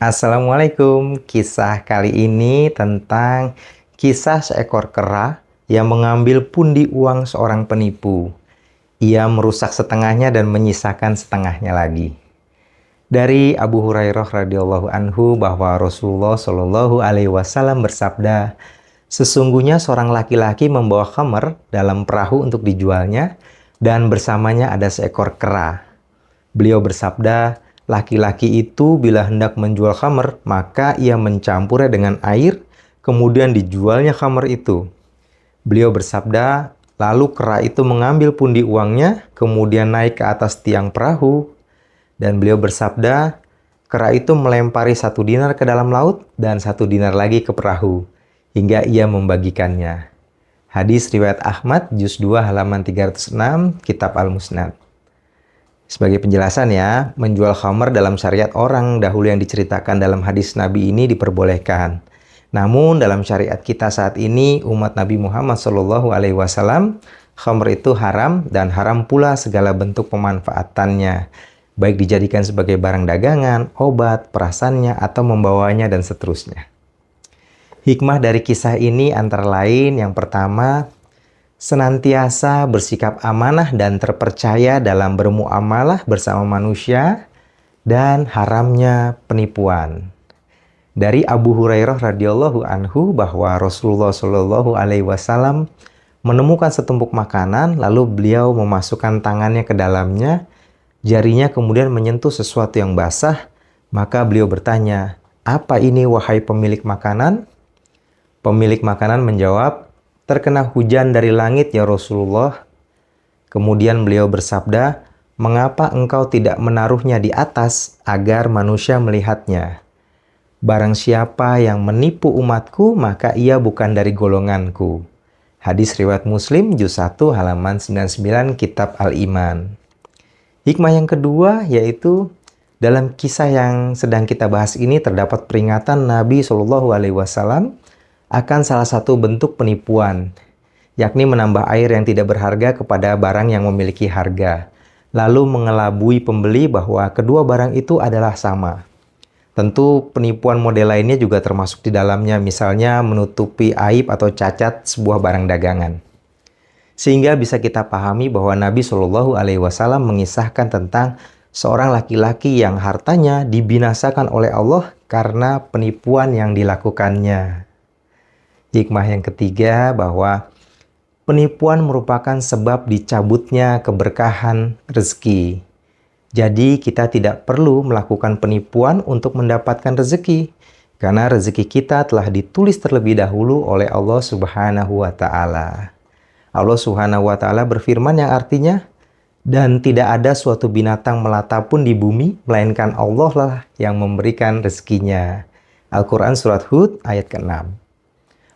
Assalamualaikum. Kisah kali ini tentang kisah seekor kera yang mengambil pundi uang seorang penipu. Ia merusak setengahnya dan menyisakan setengahnya lagi. Dari Abu Hurairah radhiyallahu anhu bahwa Rasulullah shallallahu alaihi wasallam bersabda, sesungguhnya seorang laki-laki membawa khamr dalam perahu untuk dijualnya dan bersamanya ada seekor kera. Beliau bersabda, laki-laki itu bila hendak menjual khamr, maka ia mencampurnya dengan air, kemudian dijualnya khamr itu. Beliau bersabda, lalu kera itu mengambil pundi uangnya, kemudian naik ke atas tiang perahu. Dan beliau bersabda, kera itu melempari 1 dinar ke dalam laut dan 1 dinar lagi ke perahu, hingga ia membagikannya. Hadis riwayat Ahmad, juz 2 halaman 306, Kitab Al-Musnad. Sebagai penjelasan ya, menjual khamr dalam syariat orang dahulu yang diceritakan dalam hadis Nabi ini diperbolehkan. Namun dalam syariat kita saat ini, umat Nabi Muhammad SAW, khamr itu haram dan haram pula segala bentuk pemanfaatannya, baik dijadikan sebagai barang dagangan, obat, perasannya, atau membawanya dan seterusnya. Hikmah dari kisah ini antara lain yang pertama, senantiasa bersikap amanah dan terpercaya dalam bermuamalah bersama manusia dan haramnya penipuan. Dari Abu Hurairah radhiyallahu anhu bahwa Rasulullah shallallahu alaihi wasallam menemukan setumpuk makanan, lalu beliau memasukkan tangannya ke dalamnya, jarinya kemudian menyentuh sesuatu yang basah, maka beliau bertanya, "Apa ini wahai pemilik makanan?" Pemilik makanan menjawab, "Terkena hujan dari langit ya Rasulullah." Kemudian beliau bersabda, "Mengapa engkau tidak menaruhnya di atas agar manusia melihatnya? Barang siapa yang menipu umatku, maka ia bukan dari golonganku." Hadis riwayat Muslim, juz 1 halaman 99, Kitab Al-Iman. Hikmah yang kedua yaitu dalam kisah yang sedang kita bahas ini terdapat peringatan Nabi Shallallahu Alaihi Wasallam akan salah satu bentuk penipuan, yakni menambah air yang tidak berharga kepada barang yang memiliki harga, lalu mengelabui pembeli bahwa kedua barang itu adalah sama. Tentu penipuan model lainnya juga termasuk di dalamnya, misalnya menutupi aib atau cacat sebuah barang dagangan. Sehingga bisa kita pahami bahwa Nabi Shallallahu Alaihi Wasallam mengisahkan tentang seorang laki-laki yang hartanya dibinasakan oleh Allah karena penipuan yang dilakukannya. Hikmah yang ketiga bahwa penipuan merupakan sebab dicabutnya keberkahan rezeki. Jadi kita tidak perlu melakukan penipuan untuk mendapatkan rezeki, karena rezeki kita telah ditulis terlebih dahulu oleh Allah Subhanahu wa Ta'ala. Allah Subhanahu wa Ta'ala berfirman yang artinya, dan tidak ada suatu binatang melata pun di bumi, melainkan Allah lah yang memberikan rezekinya. Al-Quran Surat Hud ayat ke-6.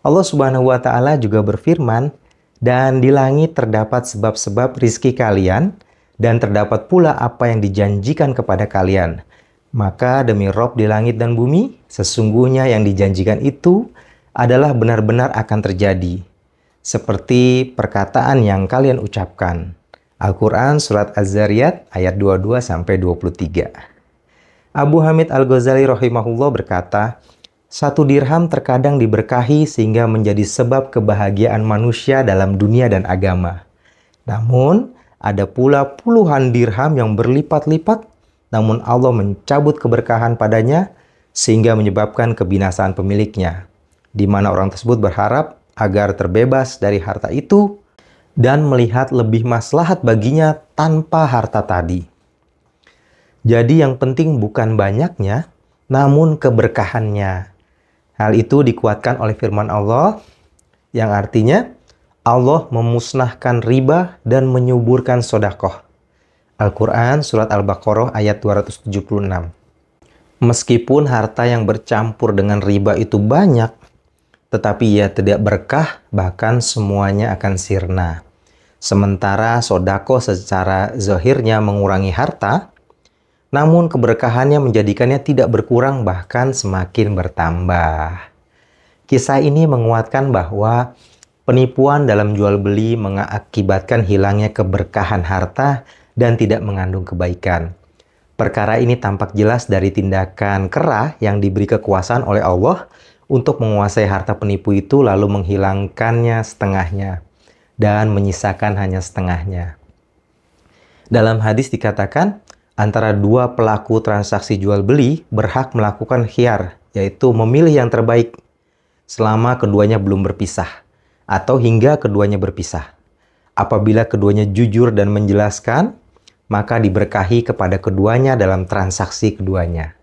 Allah Subhanahu wa Ta'ala juga berfirman, dan di langit terdapat sebab-sebab rizki kalian, dan terdapat pula apa yang dijanjikan kepada kalian. Maka demi Rob di langit dan bumi, sesungguhnya yang dijanjikan itu adalah benar-benar akan terjadi, seperti perkataan yang kalian ucapkan. Al-Quran Surat Az-Zariyat ayat 22-23. Abu Hamid Al-Ghazali rahimahullah berkata, 1 dirham terkadang diberkahi sehingga menjadi sebab kebahagiaan manusia dalam dunia dan agama. Namun, ada pula puluhan dirham yang berlipat-lipat, namun Allah mencabut keberkahan padanya sehingga menyebabkan kebinasaan pemiliknya, di mana orang tersebut berharap agar terbebas dari harta itu dan melihat lebih maslahat baginya tanpa harta tadi. Jadi yang penting bukan banyaknya, namun keberkahannya. Hal itu dikuatkan oleh firman Allah yang artinya Allah memusnahkan riba dan menyuburkan sedekah. Al-Quran Surat Al-Baqarah ayat 276. Meskipun harta yang bercampur dengan riba itu banyak, tetapi ia tidak berkah, bahkan semuanya akan sirna. Sementara sodako secara zahirnya mengurangi harta, namun keberkahannya menjadikannya tidak berkurang, bahkan semakin bertambah. Kisah ini menguatkan bahwa penipuan dalam jual beli mengakibatkan hilangnya keberkahan harta dan tidak mengandung kebaikan. Perkara ini tampak jelas dari tindakan kera yang diberi kekuasaan oleh Allah untuk menguasai harta penipu itu lalu menghilangkannya setengahnya dan menyisakan hanya setengahnya. Dalam hadis dikatakan, antara dua pelaku transaksi jual beli berhak melakukan khiyar, yaitu memilih yang terbaik selama keduanya belum berpisah atau hingga keduanya berpisah. Apabila keduanya jujur dan menjelaskan, maka diberkahi kepada keduanya dalam transaksi keduanya.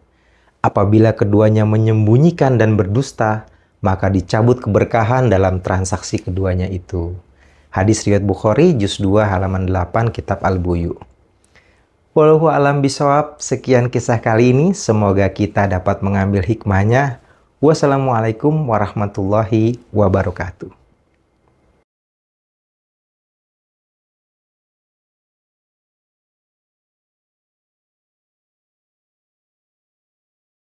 Apabila keduanya menyembunyikan dan berdusta, maka dicabut keberkahan dalam transaksi keduanya itu. Hadis riwayat Bukhari, juz 2 halaman 8 kitab Al-Buyu. Wallahu a'lam bishawab. Sekian kisah kali ini, semoga kita dapat mengambil hikmahnya. Wassalamualaikum warahmatullahi wabarakatuh.